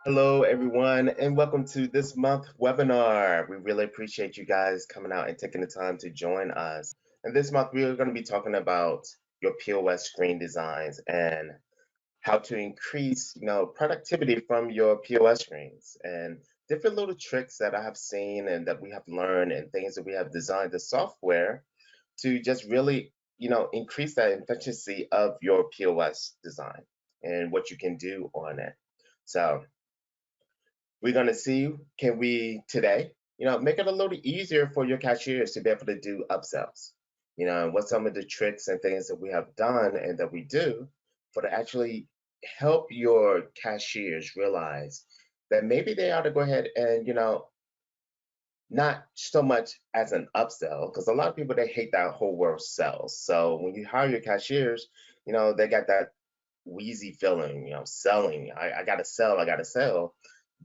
Hello, everyone, and welcome to this month webinar. We really appreciate you guys coming out and taking the time to join us. And this month, we are going to be talking about your POS screen designs and how to increase, productivity from your POS screens and different little tricks that I have seen and that we have learned and things that we have designed the software to just really, increase that efficiency of your POS design and what you can do on it. So we're going to see, can we today, make it a little easier for your cashiers to be able to do upsells? What some of the tricks and things that we have done and that we do for to actually help your cashiers realize that maybe they ought to go ahead and, not so much as an upsell, because a lot of people they hate that whole word sales. So when you hire your cashiers, they got that wheezy feeling, selling. I gotta sell, I gotta sell.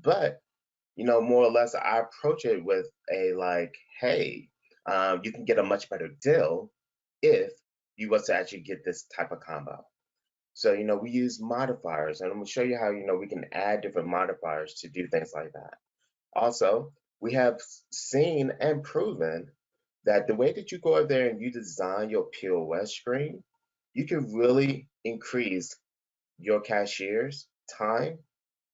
But more or less, I approach it with a like, hey, you can get a much better deal if you was to actually get this type of combo. So, we use modifiers, and I'm gonna show you how, we can add different modifiers to do things like that. Also, we have seen and proven that the way that you go out there and you design your POS screen, you can really increase your cashier's time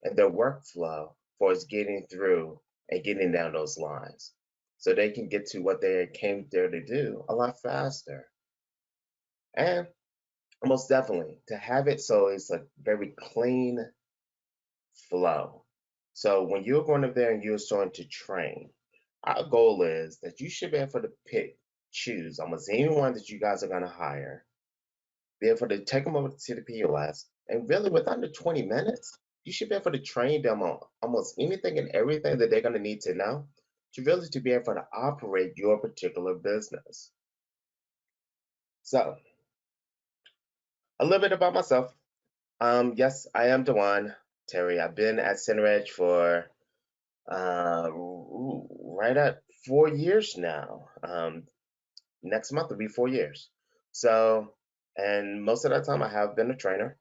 and their workflow for us getting through and getting down those lines so they can get to what they came there to do a lot faster. And most definitely to have it so it's a very clean flow. So when you're going up there and you're starting to train, our goal is that you should be able to choose almost anyone that you guys are going to hire, be able to take them over to the POS, and really with under 20 minutes, you should be able to train them on almost anything and everything that they're going to need to know to really to be able to operate your particular business. So a little bit about myself. Yes, I am Dewan Terry. I've been at CenterEdge for right at 4 years now. Next month will be 4 years. So, and most of that time I have been a trainer.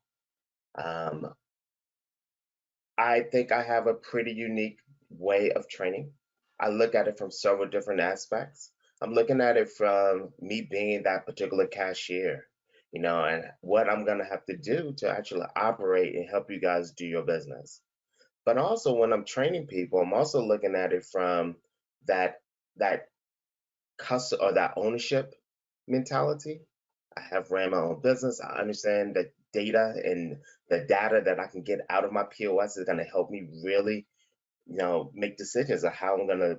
Um, I think I have a pretty unique way of training. I look at it from several different aspects. I'm looking at it from me being that particular cashier, and what I'm going to have to do to actually operate and help you guys do your business. But also when I'm training people, I'm also looking at it from that that custom or that ownership mentality. I have ran my own business. I understand that data and the data that I can get out of my POS is going to help me really, make decisions of how I'm going to,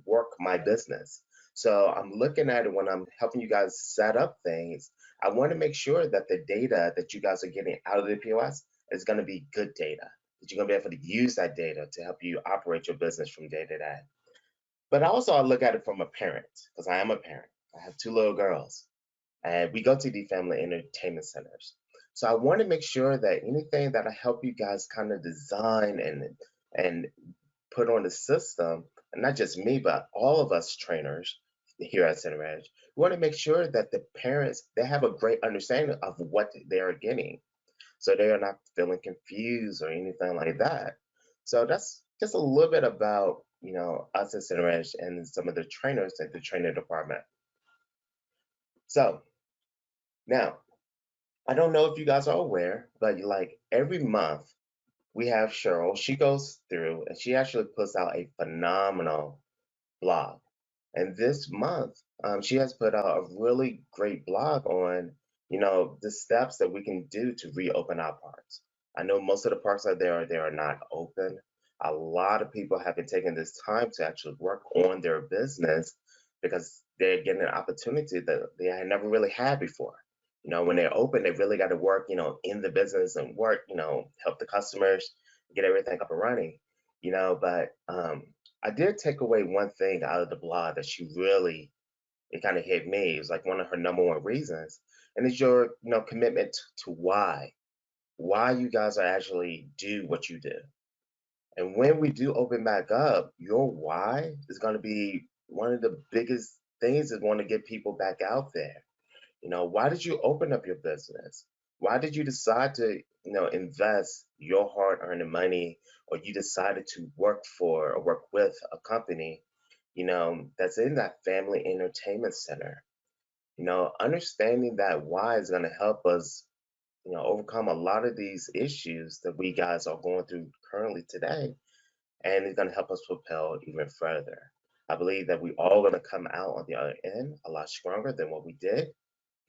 work my business. So I'm looking at it when I'm helping you guys set up things. I want to make sure that the data that you guys are getting out of the POS is going to be good data, that you're going to be able to use that data to help you operate your business from day to day. But also, I look at it from a parent because I am a parent. I have two little girls, and we go to the family entertainment centers. So I want to make sure that anything that I help you guys kind of design and put on the system, and not just me, but all of us trainers here at CenterEdge, we want to make sure that the parents they have a great understanding of what they are getting, so they are not feeling confused or anything like that. So that's just a little bit about us at CenterEdge and some of the trainers at the training department. So now I don't know if you guys are aware, but like every month we have Cheryl. She goes through and she actually puts out a phenomenal blog. And this month, she has put out a really great blog on, the steps that we can do to reopen our parks. I know most of the parks out there they are not open. A lot of people have been taking this time to actually work on their business because they're getting an opportunity that they had never really had before. When they're open, they really got to work, in the business and work, help the customers get everything up and running. But I did take away one thing out of the blog that she really it kind of hit me. It was like one of her number one reasons, and it's your commitment to why you guys are actually do what you do. And when we do open back up, your why is going to be one of the biggest things that want to get people back out there. Why did you open up your business? Why did you decide to, invest your hard-earned money, or you decided to work for or work with a company, that's in that family entertainment center? Understanding that why is going to help us, overcome a lot of these issues that we guys are going through currently today, and it's going to help us propel even further. I believe that we all going to come out on the other end a lot stronger than what we did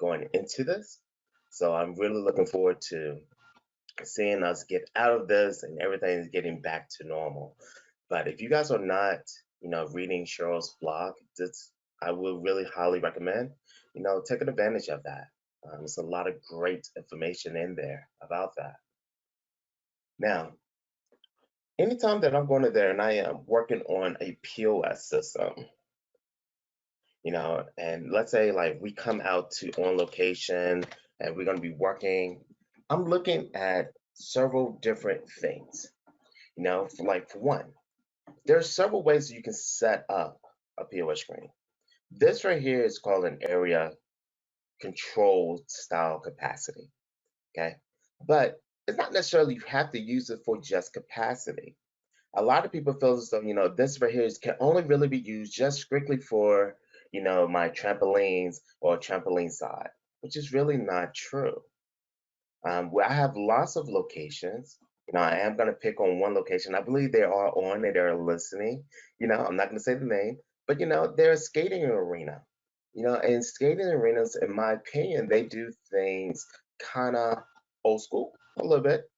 going into this. So I'm really looking forward to seeing us get out of this and everything is getting back to normal. But if you guys are not, reading Cheryl's blog, I will really highly recommend, taking advantage of that. There's a lot of great information in there about that. Now, anytime that I'm going to there and I am working on a POS system, and let's say like we come out to on location and we're going to be working, I'm looking at several different things. For one, there are several ways you can set up a POS screen. This right here is called an area control style capacity. Okay. But it's not necessarily you have to use it for just capacity. A lot of people feel as though, this right here can only really be used just strictly for, my trampolines or trampoline side, which is really not true. Where I have lots of locations. I am going to pick on one location. I believe they are on and they're listening. I'm not going to say the name, but they're a skating arena. And skating arenas, in my opinion, they do things kind of old school a little bit.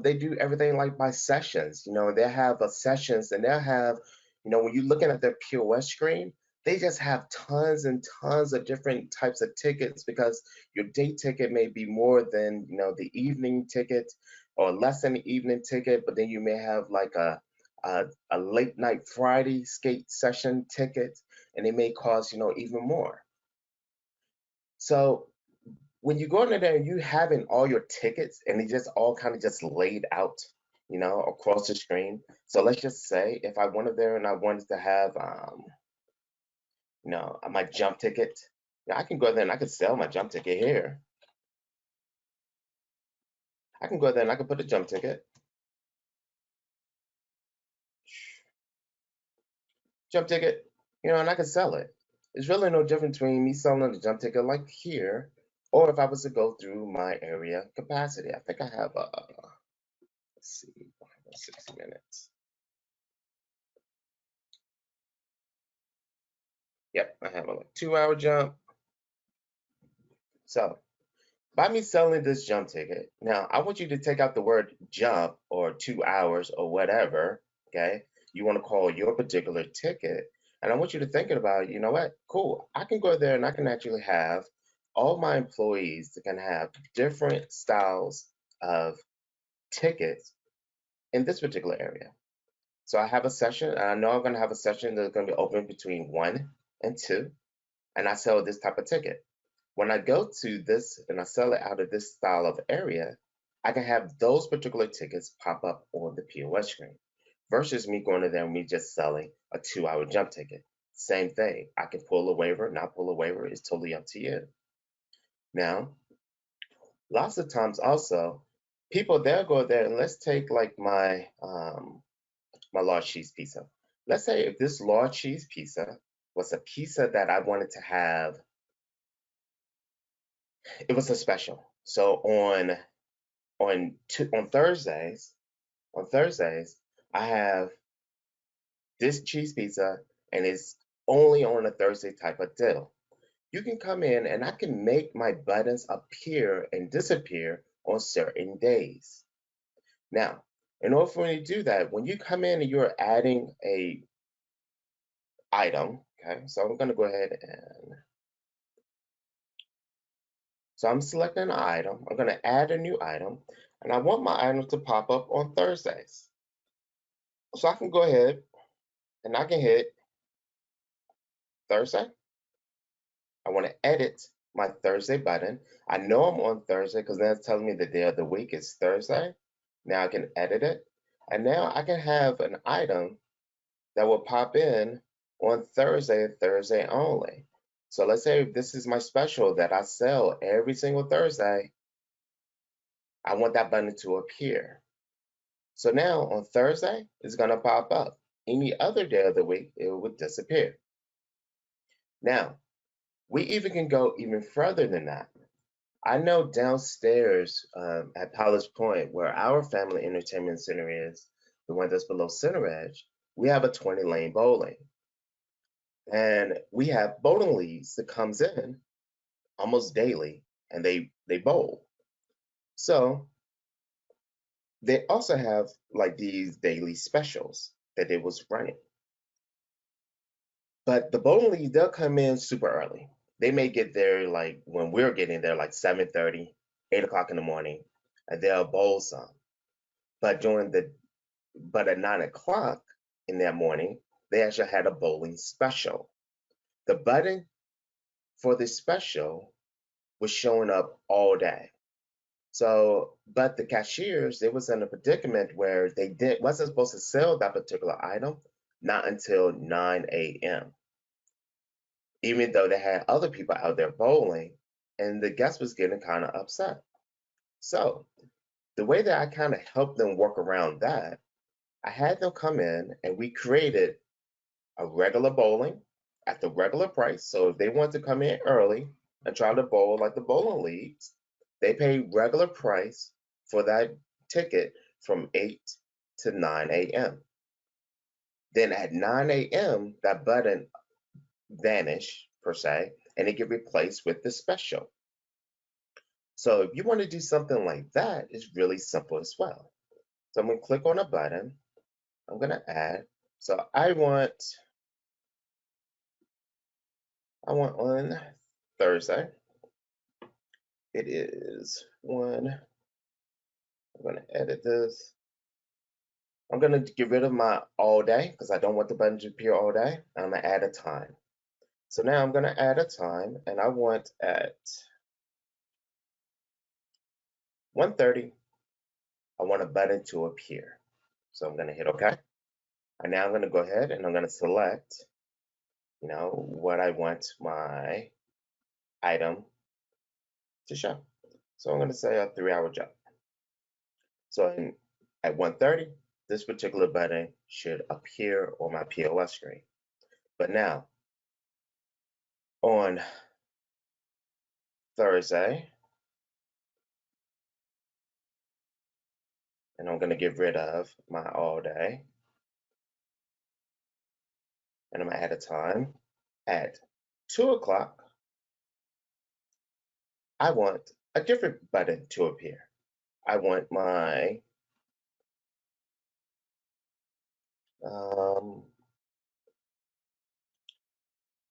They do everything like by sessions. They have sessions and they'll have, when you're looking at their POS screen, they just have tons and tons of different types of tickets because your day ticket may be more than, the evening ticket or less than the evening ticket, but then you may have like a late night Friday skate session ticket, and it may cost, even more. So when you go in there and you having all your tickets and they just all kind of just laid out, across the screen. So let's just say if I went there and I wanted to have, my jump ticket, I can go there and I can sell my jump ticket here. I can go there and I can put a jump ticket, and I can sell it. It's really no difference between me selling the jump ticket like here, or if I was to go through my area capacity. I think I have let's see, I have 60 minutes. Yep, I have a like 2 hour jump. So by me selling this jump ticket, now I want you to take out the word jump or 2 hours or whatever, okay? You want to call your particular ticket. And I want you to think about, you know what? Cool. I can go there and I can actually have all my employees that can have different styles of tickets in this particular area. So I have a session, and I know I'm going to have a session that's going to be open between 1 and 2, and I sell this type of ticket. When I go to this and I sell it out of this style of area, I can have those particular tickets pop up on the POS screen versus me going in there and me just selling a 2 hour jump ticket. Same thing. I can pull a waiver, not pull a waiver. It's totally up to you. Now, lots of times also, people they'll go there and let's take like my large cheese pizza. Let's say if this large cheese pizza was a pizza that I wanted to have, it was a special. So on Thursdays, I have this cheese pizza and it's only on a Thursday type of deal. You can come in and I can make my buttons appear and disappear on certain days. Now, in order for me to do that, when you come in and you're adding a item, okay, so I'm gonna go ahead and so I'm selecting an item. I'm gonna add a new item and I want my item to pop up on Thursdays. So I can go ahead and I can hit Thursday. I want to edit my Thursday button. I know I'm on Thursday because that's telling me the day of the week is Thursday. Now I can edit it. And now I can have an item that will pop in on Thursday and Thursday only. So let's say this is my special that I sell every single Thursday. I want that button to appear. So now on Thursday, it's going to pop up. Any other day of the week, it would disappear. Now, we even can go even further than that. I know downstairs at Palace Point, where our family entertainment center is, the one that's below CenterEdge, we have a 20-lane bowling. And we have bowling leagues that comes in almost daily, and they bowl. So they also have like these daily specials that they was running. But the bowling league, they'll come in super early. They may get there like when we're getting there, like 7:30, 8 o'clock in the morning, and they'll bowl some. But at 9 o'clock in that morning, they actually had a bowling special. The button for the special was showing up all day. So, but the cashiers, they was in a predicament where they wasn't supposed to sell that particular item not until 9 a.m. Even though they had other people out there bowling, and the guest was getting kind of upset. So the way that I kind of helped them work around that, I had them come in and we created a regular bowling at the regular price. So if they want to come in early and try to bowl like the bowling leagues, they pay regular price for that ticket from 8 to 9 a.m. Then at 9 a.m., that button vanish per se, and it get replaced with the special. So if you want to do something like that, it's really simple as well. So I'm going to click on a button. I'm going to add. So I want on Thursday. It is one. I'm going to edit this. I'm going to get rid of my all day because I don't want the button to appear all day. I'm going to add a time. So now I'm going to add a time, and I want at 1:30, I want a button to appear. So I'm going to hit OK. And now I'm going to go ahead and I'm going to select, what I want my item to show. So I'm going to say a 3-hour job. So at 1:30, this particular button should appear on my POS screen. But now, on Thursday, and I'm going to get rid of my all day, and I'm going to add a time. At 2 o'clock, I want a different button to appear. I want my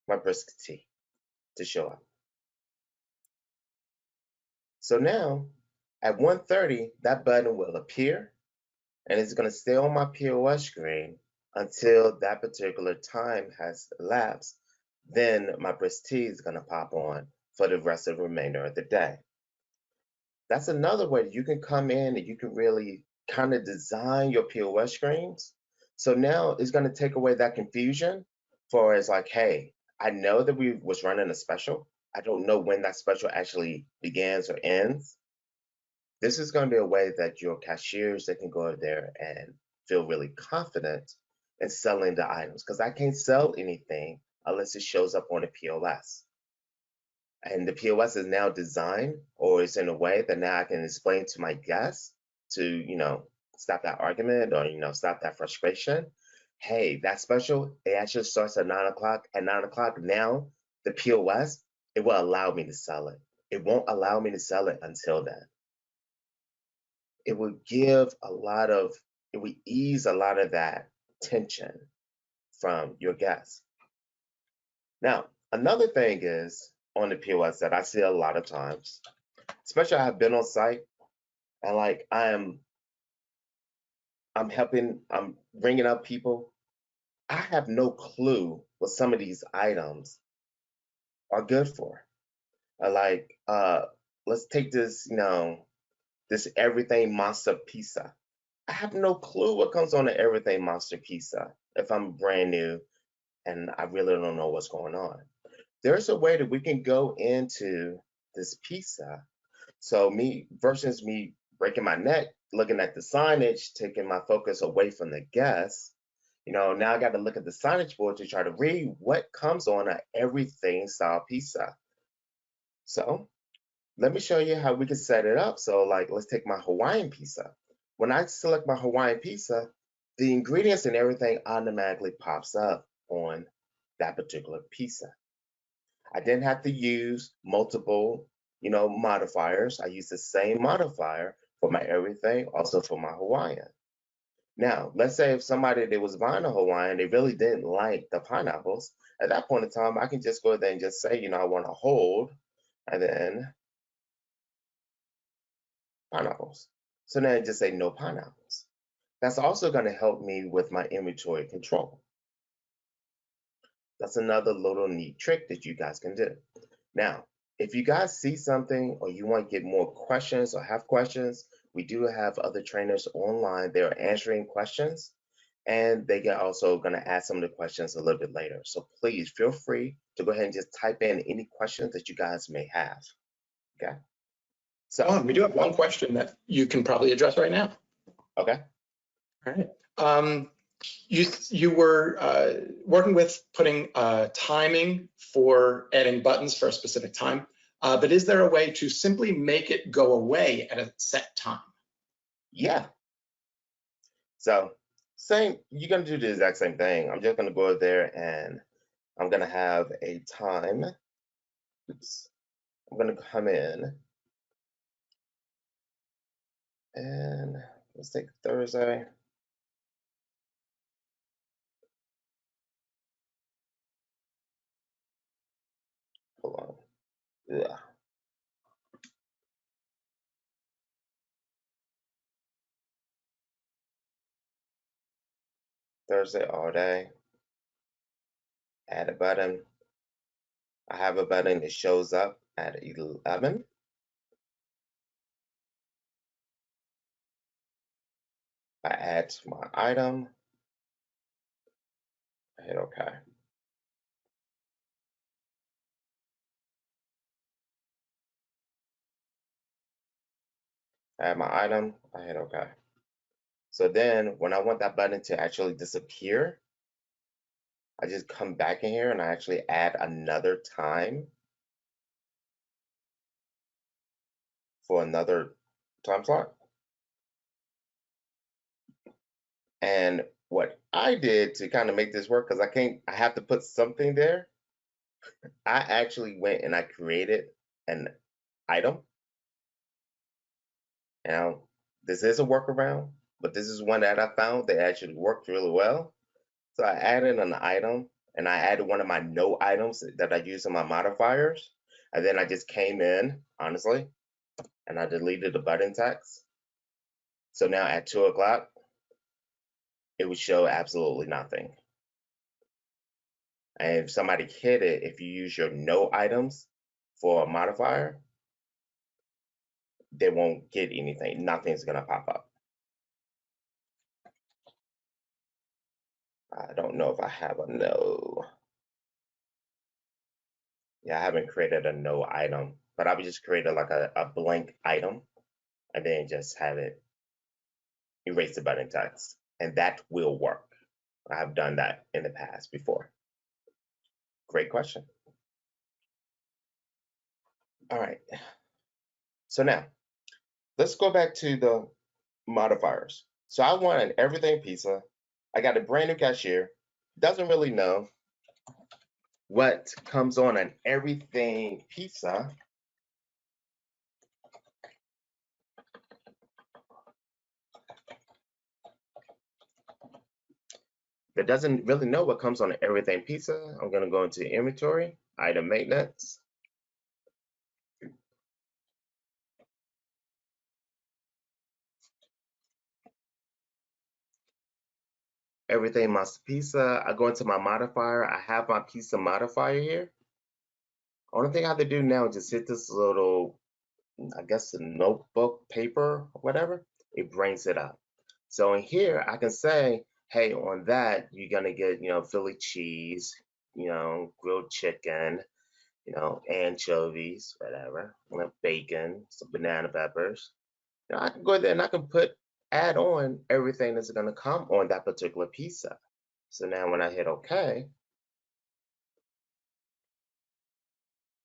my brisk tea to show up. So now at 1:30, that button will appear and it's going to stay on my POS screen until that particular time has elapsed. Then my brisk tea is going to pop on for the rest of the remainder of the day. That's another way that you can come in and you can really kind of design your POS screens. So now it's going to take away that confusion for it's like, hey, I know that we was running a special. I don't know when that special actually begins or ends. This is going to be a way that your cashiers, they can go there and feel really confident in selling the items because I can't sell anything unless it shows up on the POS. And the POS is now designed or it's in a way that now I can explain to my guests to, stop that argument or, stop that frustration. Hey, that special, it actually starts at 9 o'clock. At 9 o'clock now, the POS, it will allow me to sell it. It won't allow me to sell it until then. It would ease a lot of that tension from your guests. Now, another thing is on the POS that I see a lot of times, especially I've been on site and like I'm bringing up people. I have no clue what some of these items are good for. Let's take this, this everything monster pizza. I have no clue what comes on the everything monster pizza if I'm brand new and I really don't know what's going on. There's a way that we can go into this pizza. So me breaking my neck looking at the signage, taking my focus away from the guests. Now I got to look at the signage board to try to read what comes on a everything style pizza. So let me show you how we can set it up. So like, let's take my Hawaiian pizza. When I select my Hawaiian pizza, the ingredients and everything automatically pops up on that particular pizza. I didn't have to use multiple, modifiers. I used the same modifier for my everything, also for my Hawaiian. Now, let's say if somebody that was buying a Hawaiian, they really didn't like the pineapples. At that point in time, I can just go there and just say, I want to hold, and then pineapples. So then I just say no pineapples. That's also going to help me with my inventory control. That's another little neat trick that you guys can do. Now, if you guys see something or you want to get more questions or have questions, we do have other trainers online. They're answering questions, and they are also going to ask some of the questions a little bit later. So please feel free to go ahead and just type in any questions that you guys may have. Okay. So we do have one question that you can probably address right now. Okay. All right. You were working with putting timing for adding buttons for a specific time, but is there a way to simply make it go away at a set time? Yeah. So you're gonna do the exact same thing. I'm just gonna go there and I'm gonna have a time. Oops. I'm gonna come in and let's take Thursday. Hold on. Yeah. Thursday all day. Add a button. I have a button that shows up at 11. I add to my item. I hit OK. Add my item. I hit OK. So then when I want that button to actually disappear, I just come back in here and I actually add another time for another time slot. And what I did to kind of make this work, because I have to put something there. I actually went and I created an item. Now, this is a workaround, but this is one that I found that actually worked really well. So I added an item and I added one of my no items that I use in my modifiers. And then I just came in, honestly, and I deleted the button text. So now at 2 o'clock, it would show absolutely nothing. And if somebody hit it, if you use your no items for a modifier, they won't get anything. Nothing's gonna pop up. I don't know if I have a no. Yeah, I haven't created a no item, but I would just create like a blank item and then just have it erase the button text. And that will work. I've done that in the past before. Great question. All right. So now let's go back to the modifiers. So I want an everything pizza. I got a brand new cashier. Doesn't really know what comes on an everything pizza. That doesn't really know what comes on an everything pizza. I'm going to go into inventory, item maintenance. Everything Master Pizza. I go into my modifier. I have my pizza modifier here. Only thing I have to do now is just hit this little, I guess, a notebook paper or whatever. It brings it up. So in here, I can say, hey, on that, you're going to get, Philly cheese, grilled chicken, anchovies, whatever, bacon, some banana peppers. Now I can go there and I can add on everything that's going to come on that particular pizza. So now when I hit OK,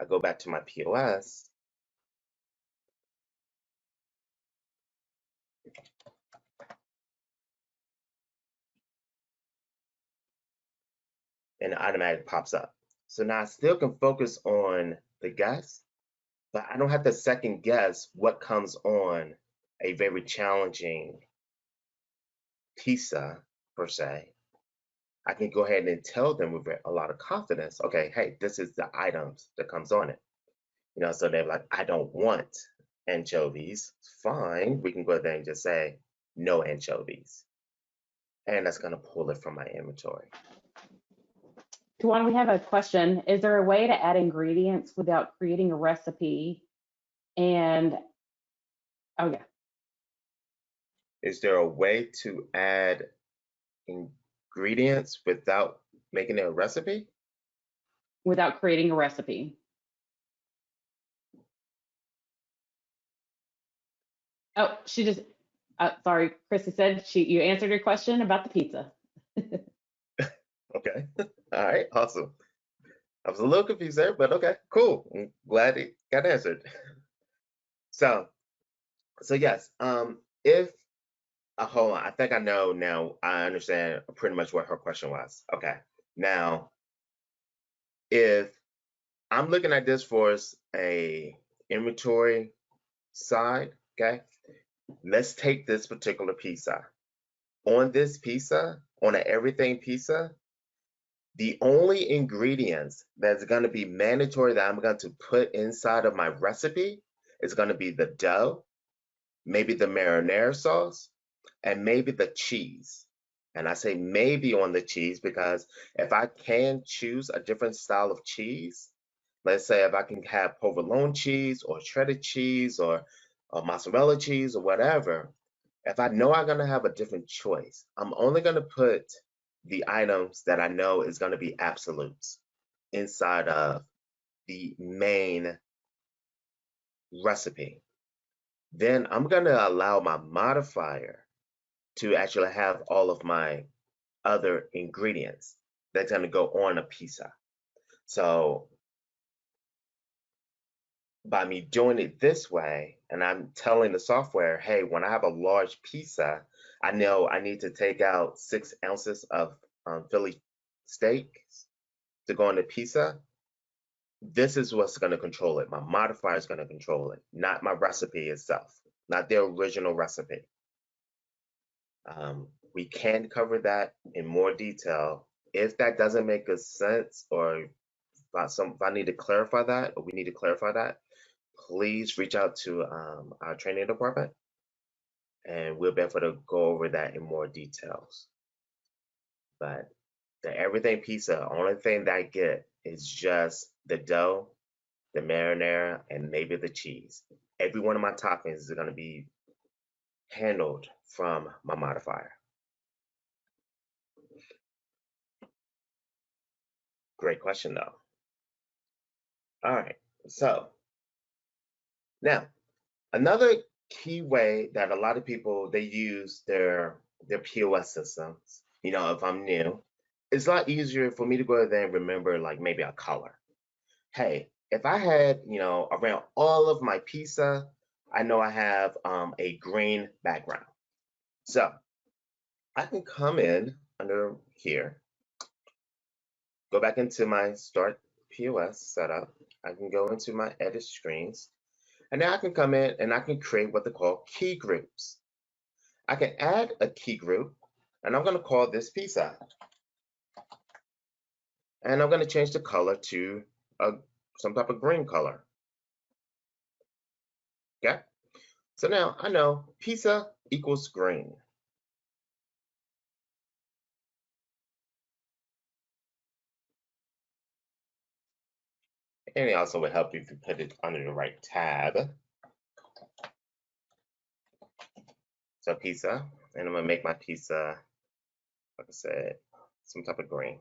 I go back to my POS. And it automatically pops up. So now I still can focus on the guest, but I don't have to second guess what comes on a very challenging pizza per se. I can go ahead and tell them with a lot of confidence, okay, hey, this is the items that comes on it. So they're like, I don't want anchovies. Fine, we can go there and just say no anchovies. And that's gonna pull it from my inventory. Tuan, we have a question. Is there a way to add ingredients without creating a recipe? And, oh yeah. Is there a way to add ingredients without making it a recipe? Without creating a recipe. Oh, she just, sorry, Chrissy said you answered your question about the pizza. Okay, all right, awesome. I was a little confused there, but okay, cool. I'm glad it got answered. So yes, if hold on, I think I know now. I understand pretty much what her question was. Okay, now if I'm looking at this for a inventory side, okay, let's take this particular pizza. On this pizza, on an everything pizza, the only ingredients that's going to be mandatory that I'm going to put inside of my recipe is going to be the dough, maybe the marinara sauce, and maybe the cheese. And I say maybe on the cheese because if I can choose a different style of cheese, let's say if I can have provolone cheese or shredded cheese or mozzarella cheese or whatever, if I know I'm going to have a different choice, I'm only going to put the items that I know is going to be absolutes inside of the main recipe. Then I'm going to allow my modifier to actually have all of my other ingredients that's going to go on a pizza. So by me doing it this way, and I'm telling the software, hey, when I have a large pizza, I know I need to take out 6 ounces of Philly steak to go on the pizza. This is what's going to control it. My modifier is going to control it, not my recipe itself, not the original recipe. We can cover that in more detail. If that doesn't make a sense, or if I need to clarify that, or we need to clarify that, please reach out to our training department, and we'll be able to go over that in more details. But the everything pizza, only thing that I get is just the dough, the marinara, and maybe the cheese. Every one of my toppings is going to be handled from my modifier. Great question, though. All right, so now another key way that a lot of people they use their POS systems, if I'm new, it's a lot easier for me to go there and remember like maybe a color. Hey, if I had, around all of my pizza, I know I have a green background. So I can come in under here, go back into my Start POS setup. I can go into my Edit Screens, and now I can come in and I can create what they call key groups. I can add a key group, and I'm going to call this pizza. And I'm going to change the color to some type of green color. Okay? So now I know pizza equals green. And it also would help you if you put it under the right tab. So pizza, and I'm gonna make my pizza, like I said, some type of green.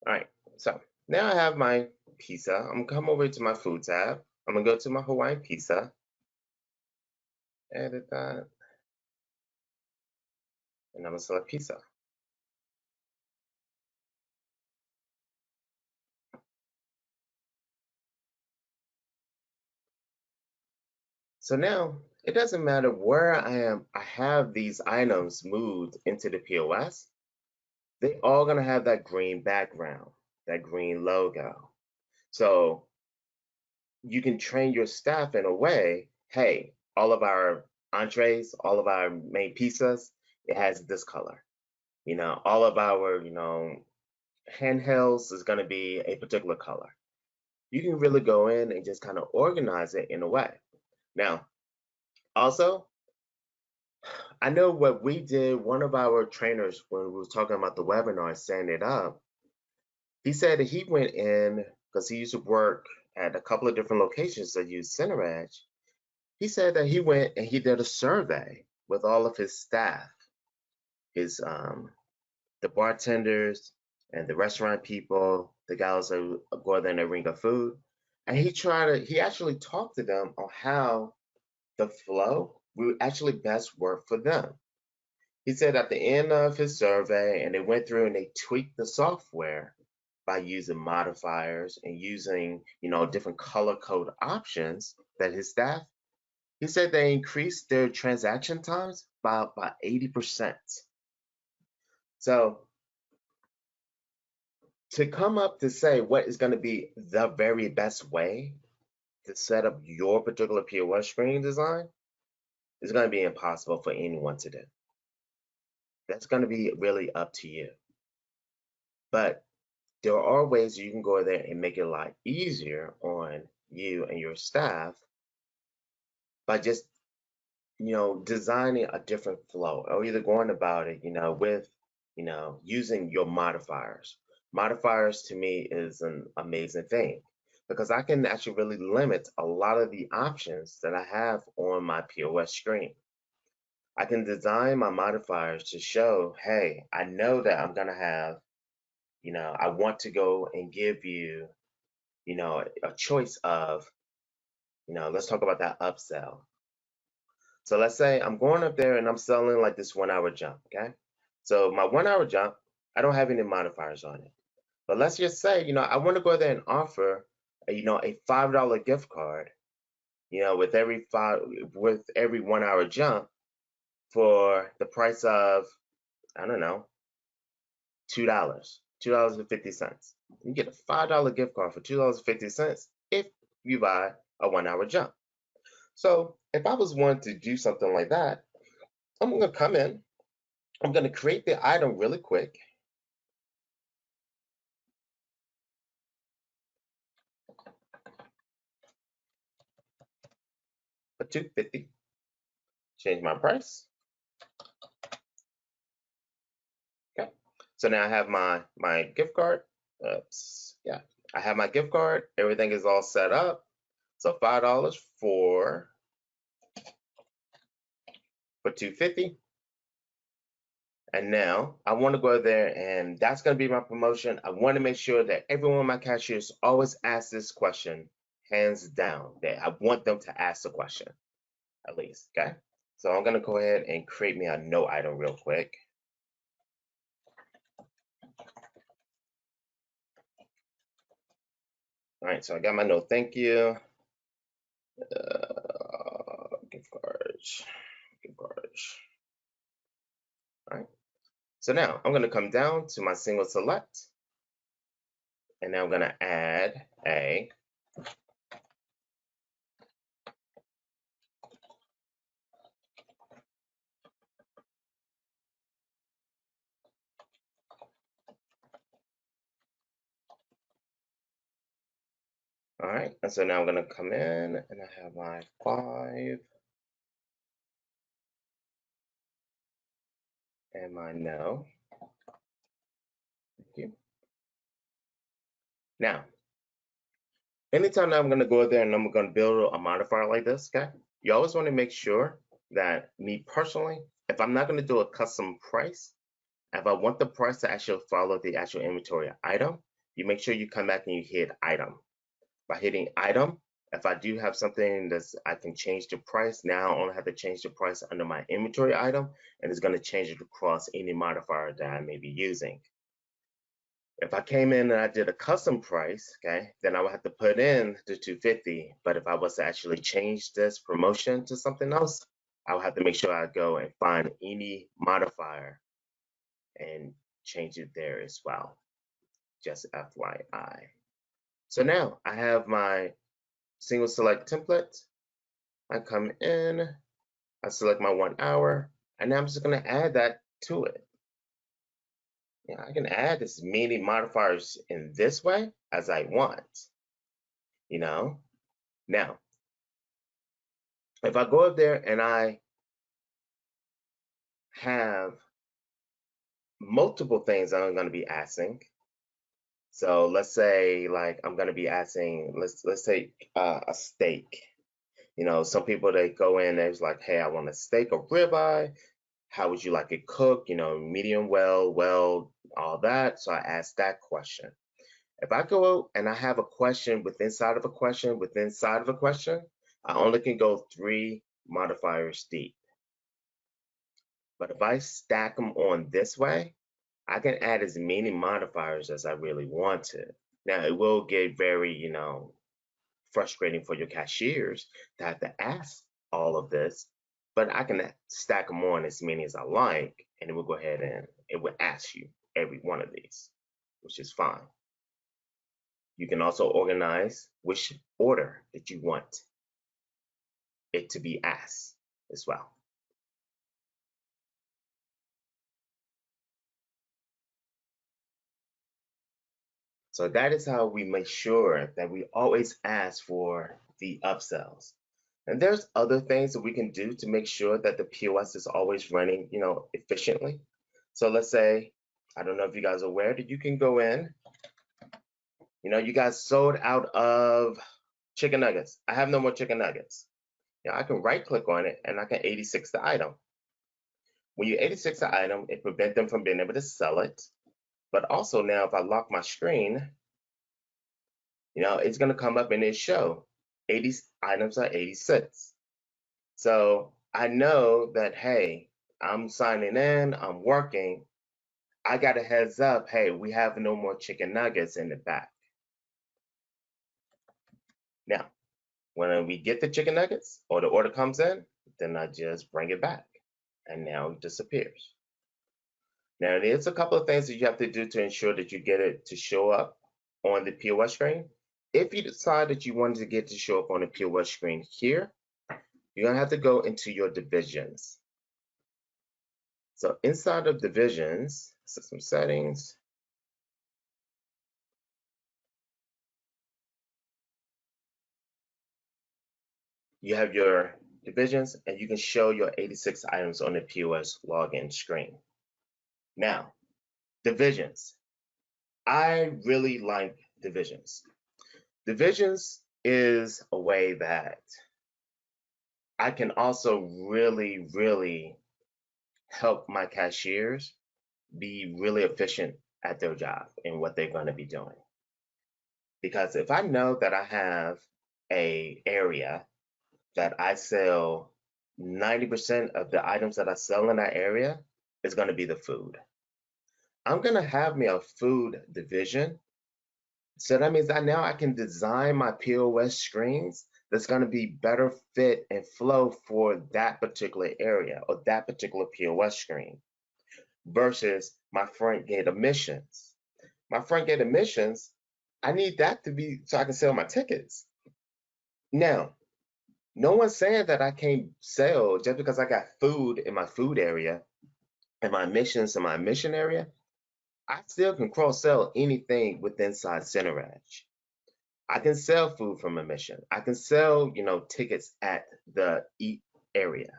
All right, so now I have my pizza. I'm gonna come over to my food tab. I'm gonna go to my Hawaiian pizza. edit that, and I'm gonna select pizza. So now it doesn't matter where I am, I have these items moved into the POS. They all gonna have that green background, that green logo. So you can train your staff in a way, hey, all of our entrees, all of our main pizzas, it has this color. All of our, handhelds is gonna be a particular color. You can really go in and just kind of organize it in a way. Now, also, I know what we did, one of our trainers, when we were talking about the webinar, setting it up, he said that he went in, because he used to work at a couple of different locations that use CenterEdge. He said that he went and he did a survey with all of his staff, his the bartenders and the restaurant people, the guys that go there and they bring up food. And he actually talked to them on how the flow would actually best work for them. He said at the end of his survey, and they went through and they tweaked the software by using modifiers and using, different color code options that his staff, he said they increased their transaction times by about 80%. So to come up to say what is going to be the very best way to set up your particular POS screen design is going to be impossible for anyone to do. That's going to be really up to you. But there are ways you can go there and make it a lot easier on you and your staff by just, designing a different flow, or either going about it, with, using your modifiers. Modifiers to me is an amazing thing because I can actually really limit a lot of the options that I have on my POS screen. I can design my modifiers to show, hey, I know that I'm gonna have, I want to go and give you, a choice of, let's talk about that upsell. So let's say I'm going up there and I'm selling like this 1 hour jump, okay? So my 1 hour jump, I don't have any modifiers on it. But let's just say, I want to go there and offer, a $5 gift card, with every 1 hour jump for the price of, I don't know, $2, $2.50. You get a $5 gift card for $2.50 if you buy a 1 hour jump. So if I was wanting to do something like that, I'm going to come in, I'm going to create the item really quick. For $2.50, change my price. Okay, so now I have my gift card. Oops, yeah, I have my gift card. Everything is all set up. So $5 for $2.50. And now I want to go there, and that's going to be my promotion. I want to make sure that everyone of my cashiers always asks this question, hands down. That I want them to ask the question, at least. Okay, so I'm going to go ahead and create me a no item real quick. All right, so I got my no thank you. Gift cards. All right. So now I'm going to come down to my single select, and now I'm going to add a all right, and so now I'm going to come in and I have my 5 and my no. Thank you. Now, anytime that I'm going to go there and I'm going to build a modifier like this, okay, you always want to make sure that me personally, if I'm not going to do a custom price, if I want the price to actually follow the actual inventory item, you make sure you come back and you hit item. By hitting item, If I do have something that's, I can change the price, now I only have to change the price under my inventory item, and it's going to change it across any modifier that I may be using. If I came in and I did a custom price, okay, then I would have to put in the 250. But if I was to actually change this promotion to something else, I would have to make sure I go and find any modifier and change it there as well. Just FYI. So now I have my single select template. I come in, I select my 1 hour, and now I'm just going to add that to it. Yeah, I can add as many modifiers in this way as I want, you know. Now, if I go up there and I have multiple things I'm going to be asking, so let's say like I'm going to be asking, let's say a steak. You know, some people, they go in, they're like, hey, I want a steak or ribeye. How would you like it cooked? You know, medium well, all that. So I ask that question. If I go and I have a question within inside of a question within inside of a question, I only can go 3 modifiers deep. But if I stack them on this way, I can add as many modifiers as I really want to. Now, it will get very, you know, frustrating for your cashiers to have to ask all of this, but I can stack them on as many as I like, and it will go ahead and it will ask you every one of these, which is fine. You can also organize which order that you want it to be asked as well. So that is how we make sure that we always ask for the upsells. And there's other things that we can do to make sure that the POS is always running, you know, efficiently. So let's say, I don't know if you guys are aware that you can go in, you know, you guys sold out of chicken nuggets. I have no more chicken nuggets. You know, I can right click on it and I can 86 the item. When you 86 the item, it prevents them from being able to sell it. But also now if I lock my screen, you know, it's going to come up and it show 80 items are 86. So I know that, hey, I'm signing in, I'm working. I got a heads up, hey, we have no more chicken nuggets in the back. Now, when we get the chicken nuggets or the order comes in, then I just bring it back and now it disappears. Now, there's a couple of things that you have to do to ensure that you get it to show up on the POS screen. If you decide that you wanted to get to show up on the POS screen here, you're gonna have to go into your divisions. So inside of divisions, system settings, you have your divisions and you can show your 86 items on the POS login screen. Now, divisions. I really like divisions. Divisions is a way that I can also really help my cashiers be really efficient at their job and what they're going to be doing. Because if I know that I have a area that I sell 90% of the items that I sell in that area is going to be the food. I'm going to have me a food division. So that means that now I can design my POS screens that's going to be better fit and flow for that particular area or that particular POS screen versus my front gate admissions. My front gate admissions, I need that to be so I can sell my tickets. Now, no one's saying that I can't sell just because I got food in my food area and my admissions in my admission area. I still can cross-sell anything within inside CenterEdge. I can sell food from admission. I can sell, you know, tickets at the eat area.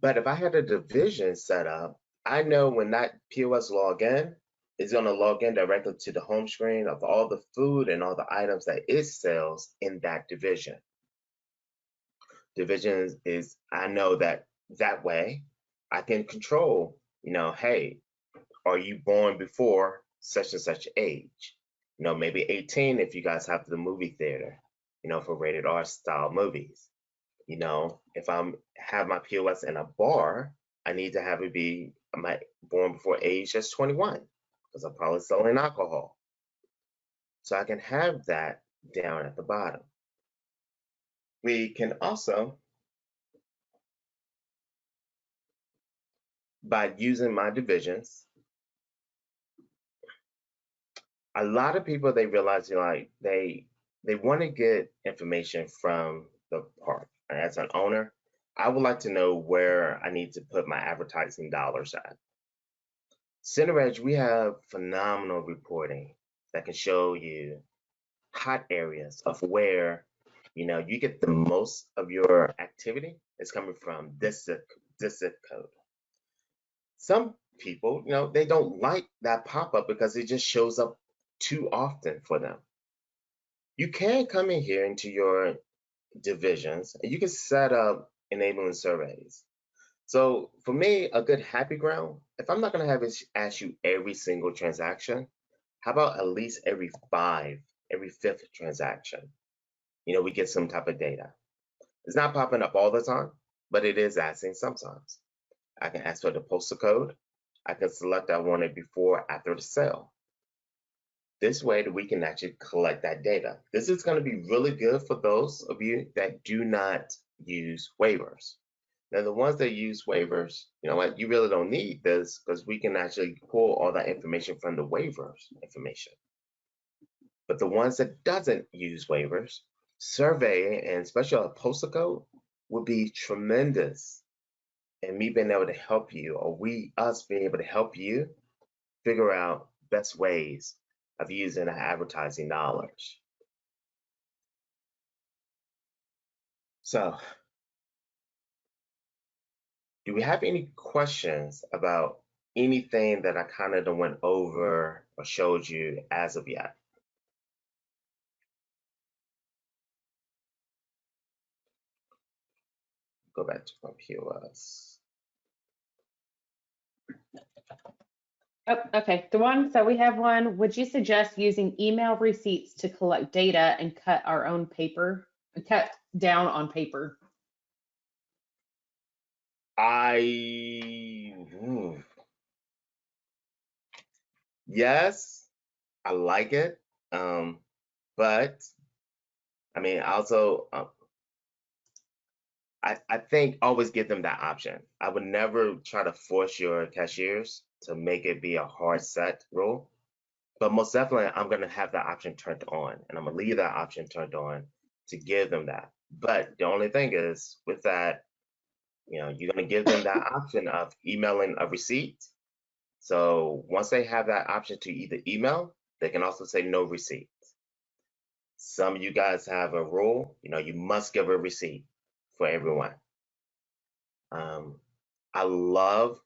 But if I had a division set up, I know when that POS log in, it's going to log in directly to the home screen of all the food and all the items that it sells in that division. Division is, I know that that way I can control, you know, hey, are you born before such and such age? You know, maybe 18 if you guys have the movie theater. for rated R style movies. If have my POS in a bar, I need to have it be born before age just 21, because I'm probably selling alcohol. So I can have that down at the bottom. We can also, by using my divisions, a lot of people, they realize they want to get information from the park. As an owner, I would like to know where I need to put my advertising dollars at. CenterEdge, we have phenomenal reporting that can show you hot areas of where you get the most of your activity is coming from this zip code. Some people, they don't like that pop-up because it just shows up too often for them. You can come in here into your divisions and you can set up enabling surveys. So for me, a good happy ground, if I'm not going to have it ask you every single transaction, how about at least every fifth transaction? We get some type of data. It's not popping up all the time, but it is asking sometimes. I can ask for the postal code. I can select I want it before, after the sale. This way that we can actually collect that data. This is going to be really good for those of you that do not use waivers. Now, the ones that use waivers, you know what, you really don't need this because we can actually pull all that information from the waivers information. But the ones that doesn't use waivers, survey and especially a postal code would be tremendous in me being able to help you, or us being able to help you figure out best ways of using our advertising knowledge. So, do we have any questions about anything that I kind of went over or showed you as of yet? Go back to my POS. Oh, okay. So we have one. Would you suggest using email receipts to collect data and cut down on paper? Yes, I like it. But I mean, also, I think always give them that option. I would never try to force your cashiers to make it be a hard set rule. But most definitely, I'm going to have that option turned on, and I'm going to leave that option turned on to give them that. But the only thing is, with that, you're going to give them that option of emailing a receipt. So once they have that option to either email, they can also say no receipt. Some of you guys have a rule, you must give a receipt for everyone. I love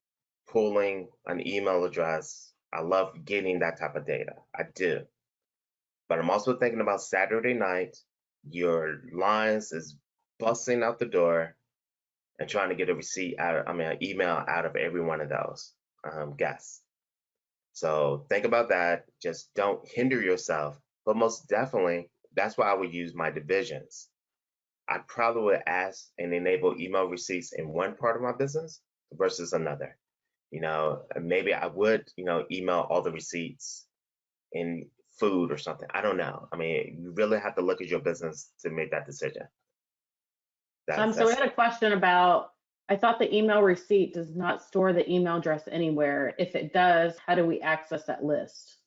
pulling an email address. I love getting that type of data. I do. But I'm also thinking about Saturday night, your lines is busting out the door and trying to get an email out of every one of those guests. So think about that. Just don't hinder yourself. But most definitely, that's why I would use my divisions. I probably would ask and enable email receipts in one part of my business versus another. Maybe I would, email all the receipts in food or something. I don't know. I mean, you really have to look at your business to make that decision. So we had a question about, I thought the email receipt does not store the email address anywhere. If it does, how do we access that list?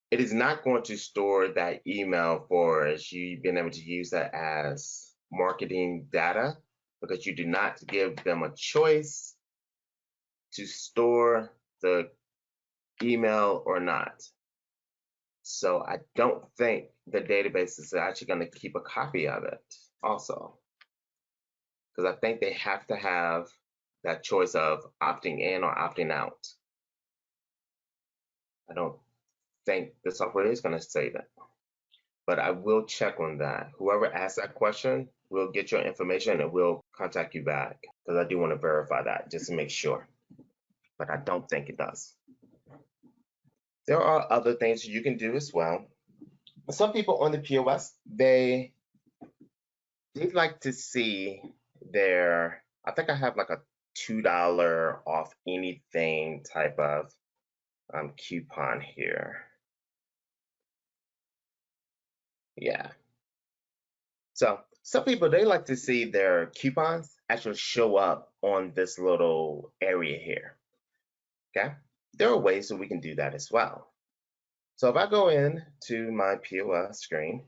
It is not going to store that email for us. You've been able to use that as marketing data because you do not give them a choice to store the email or not. So I don't think the database is actually going to keep a copy of it also, because I think they have to have that choice of opting in or opting out. I don't think the software is going to say that, but I will check on that. Whoever asked that question, we'll get your information and we'll contact you back, because I do want to verify that just to make sure, but I don't think it does. There are other things you can do as well. some people on the POS, they'd like to see their, I think I have like a $2 off anything type of coupon here. Yeah. So some people, they like to see their coupons actually show up on this little area here. Okay. There are ways that we can do that as well. So if I go in to my POS screen,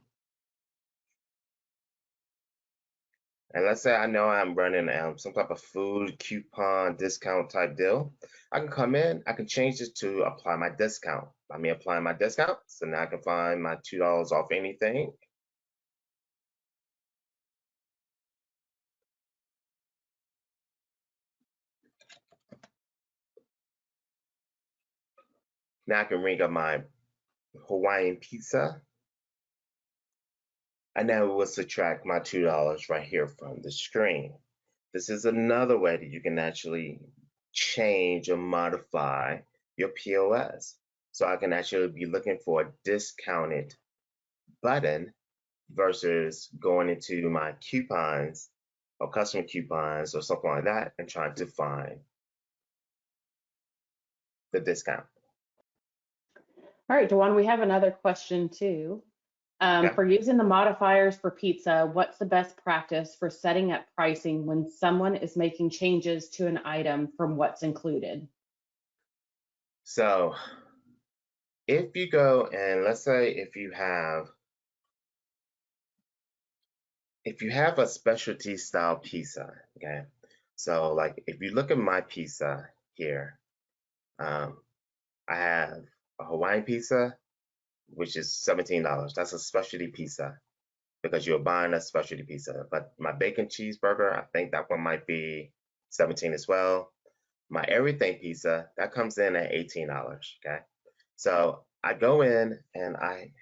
and let's say I know I'm running some type of food coupon discount type deal, I can come in, I can change this to apply my discount. Let me apply my discount. So now I can find my $2 off anything. Now I can ring up my Hawaiian pizza. And now it will subtract my $2 right here from the screen. This is another way that you can actually change or modify your POS. So I can actually be looking for a discounted button versus going into my coupons or customer coupons or something like that and trying to find the discount. All right, Dewan, we have another question too. Okay. For using the modifiers for pizza, what's the best practice for setting up pricing when someone is making changes to an item from what's included? So if you go and let's say if you have a specialty style pizza, okay? So like if you look at my pizza here, I have a Hawaiian pizza, which is $17. That's a specialty pizza because you're buying a specialty pizza. But my bacon cheeseburger, I think that one might be 17 as well. My everything pizza, that comes in at $18, okay? So I go in and I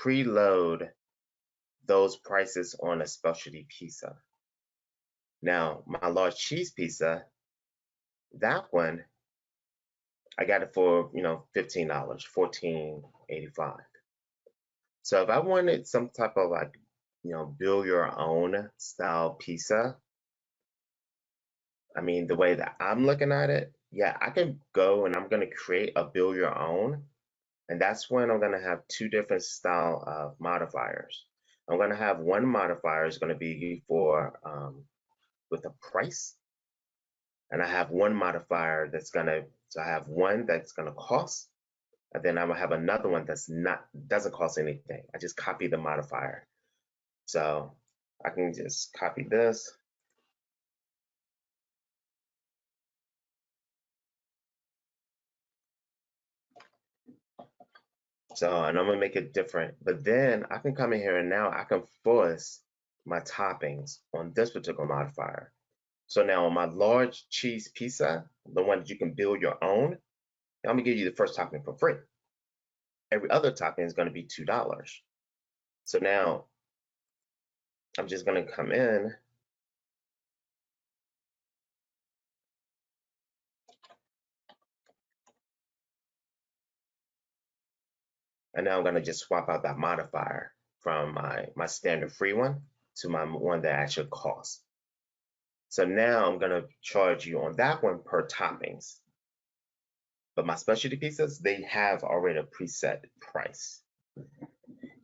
preload those prices on a specialty pizza. Now, my large cheese pizza, that one, I got it for, $15, $14.85. So if I wanted some type of like, build your own style pizza, I mean, the way that I'm looking at it, yeah, I can go and I'm going to create a build your own. And that's when I'm going to have two different style of modifiers. I'm going to have one modifier is going to be for with the price. And I have one modifier that's going to, so I have one that's going to cost. And then I'm going to have another one that's doesn't cost anything. I just copy the modifier. So I can just copy this. So, and I'm gonna make it different, but then I can come in here and now I can force my toppings on this particular modifier. So now on my large cheese pizza, the one that you can build your own, I'm gonna give you the first topping for free. Every other topping is gonna be $2. So now I'm just gonna come in and now I'm gonna just swap out that modifier from my standard free one to my one that actually costs. So now I'm gonna charge you on that one per toppings. But my specialty pizzas, they have already a preset price.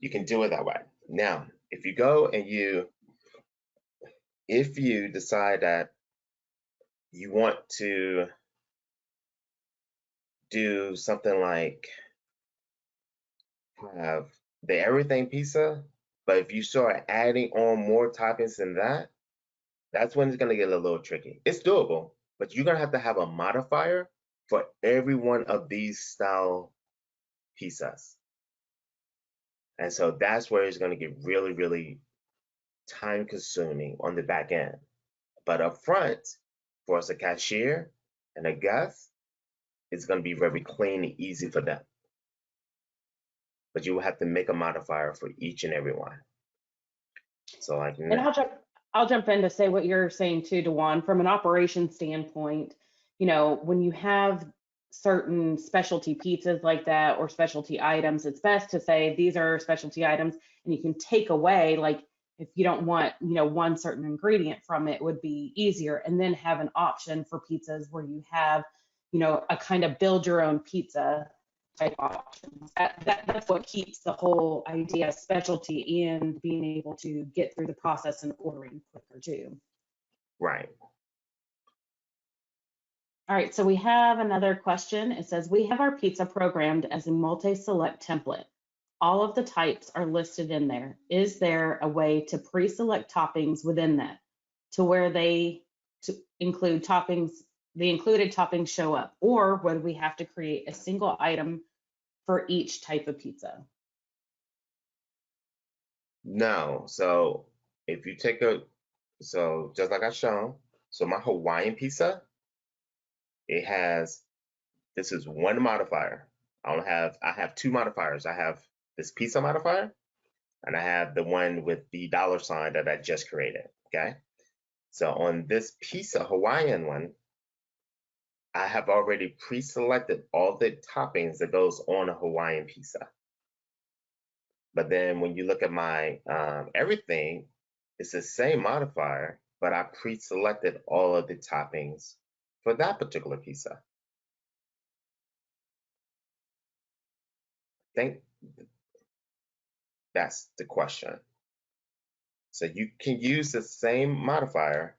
You can do it that way. Now, if you go and if you decide that you want to do something like have the everything pizza, but if you start adding on more toppings than that, that's when it's gonna get a little tricky. It's doable, but you're gonna have to have a modifier for every one of these style pizzas. And so that's where it's gonna get really, really time consuming on the back end. But up front, for us a cashier and a guest, it's gonna be very clean and easy for them. But you will have to make a modifier for each and every one. So like, And I'll jump in to say what you're saying too, Dewan, from an operation standpoint, when you have certain specialty pizzas like that or specialty items, it's best to say these are specialty items, and you can take away, like if you don't want, one certain ingredient from it, would be easier, and then have an option for pizzas where you have, a kind of build your own pizza type options. That's what keeps the whole idea of specialty and being able to get through the process and ordering quicker too. Right. All right, so we have another question. It says, we have our pizza programmed as a multi-select template. All of the types are listed in there. Is there a way to pre-select toppings within that to where they include toppings, the included toppings show up? Or would we have to create a single item for each type of pizza? No. So if you take so just like I shown, so my Hawaiian pizza, it has, this is one modifier. I have two modifiers. I have this pizza modifier, and I have the one with the $sign that I just created, okay? So on this pizza Hawaiian one, I have already pre-selected all the toppings that goes on a Hawaiian pizza. But then when you look at my everything, it's the same modifier, but I pre-selected all of the toppings for that particular pizza. I think that's the question. So you can use the same modifier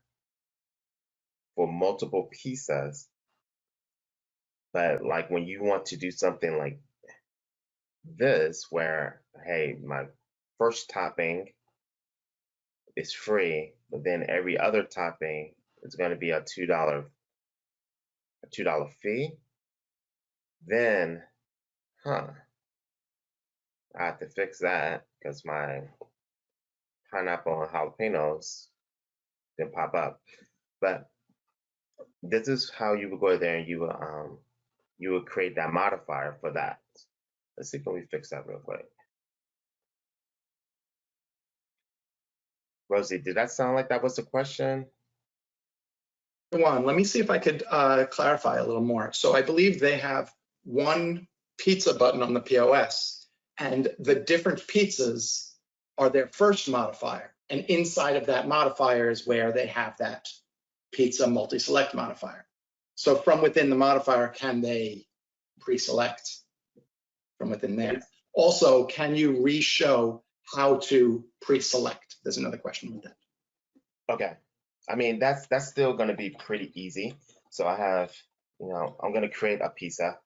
for multiple pizzas, but like when you want to do something like this, where, hey, my first topping is free, but then every other topping is going to be a $2 fee, then, I have to fix that because my pineapple and jalapenos didn't pop up. But this is how you would go there and you would create that modifier for that. Let's see, can we fix that real quick? Rosie, did that sound like that was the question? One, let me see if I could clarify a little more. So I believe they have one pizza button on the POS, and the different pizzas are their first modifier. And inside of that modifier is where they have that pizza multi-select modifier. So from within the modifier, can they pre-select from within there? Also, can you re-show how to pre-select? There's another question with that. Okay. I mean, that's still going to be pretty easy. So I have, I'm going to create a pizza.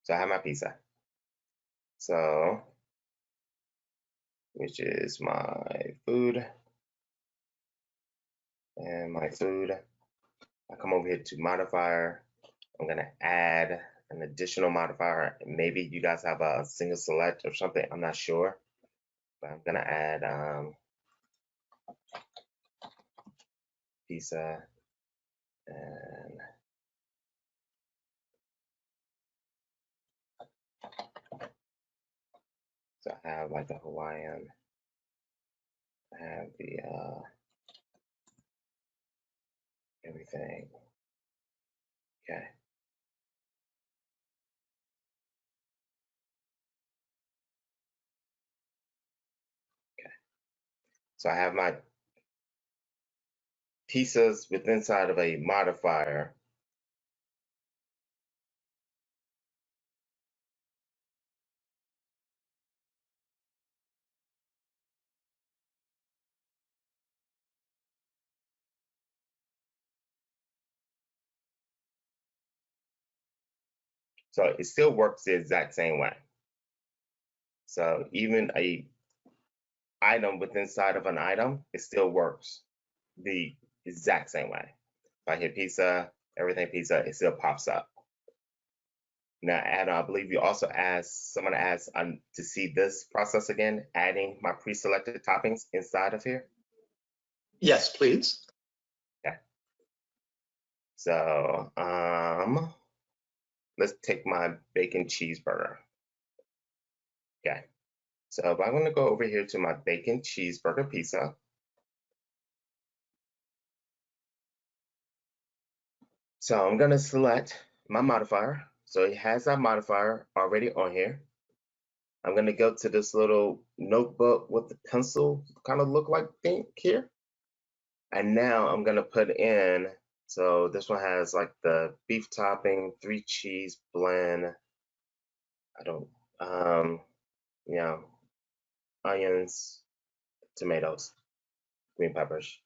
So I have my pizza. So, which is my food. And my food, I come over here to modifier. I'm going to add an additional modifier. Maybe you guys have a single select or something. I'm not sure. But I'm going to add pizza and so I have like the Hawaiian. I have the everything. Okay. Okay. So I have my pizzas with inside of a modifier. So it still works the exact same way. So even a item within inside of an item, it still works the exact same way. If I hit pizza, everything pizza, it still pops up. Now, Adam, I believe you also asked, someone asked to see this process again, adding my pre-selected toppings inside of here. Yes, please. Okay. So let's take my bacon cheeseburger. Okay. So if I'm going to go over here to my bacon cheeseburger pizza. So I'm gonna select my modifier. So it has that modifier already on here. I'm gonna go to this little notebook with the pencil kind of look like thing here. And now I'm gonna put in, so this one has like the beef topping, 3 cheese blend. I don't, you know, onions, tomatoes, green peppers.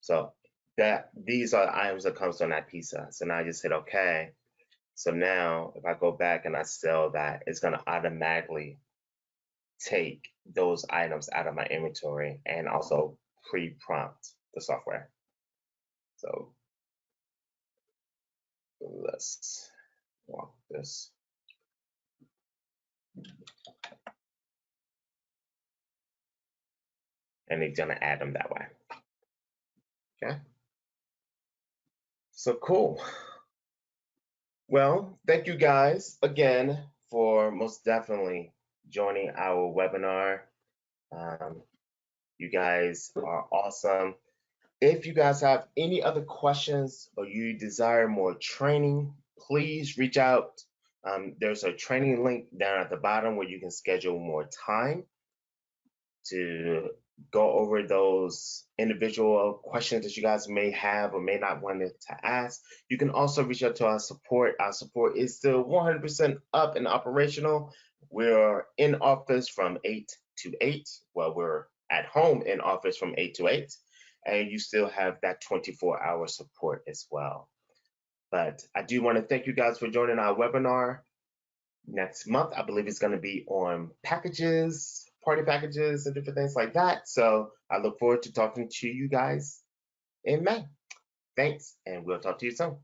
So these are the items that comes on that pizza. So now I just hit OK. So now if I go back and I sell that, it's gonna automatically take those items out of my inventory and also pre-prompt the software. So let's walk this. And it's gonna add them that way. Okay. So cool. Well, thank you guys again for most definitely joining our webinar. You guys are awesome. If you guys have any other questions or you desire more training, please reach out. There's a training link down at the bottom where you can schedule more time to go over those individual questions that you guys may have or may not want to ask. You can also reach out to our support. Our support is still 100% up and operational. We're in office from 8 to 8. Well, we're at home in office from 8 to 8. And you still have that 24-hour support as well. But I do want to thank you guys for joining our webinar. Next month, I believe it's going to be on packages, party packages, and different things like that. So I look forward to talking to you guys in May. Thanks, and we'll talk to you soon.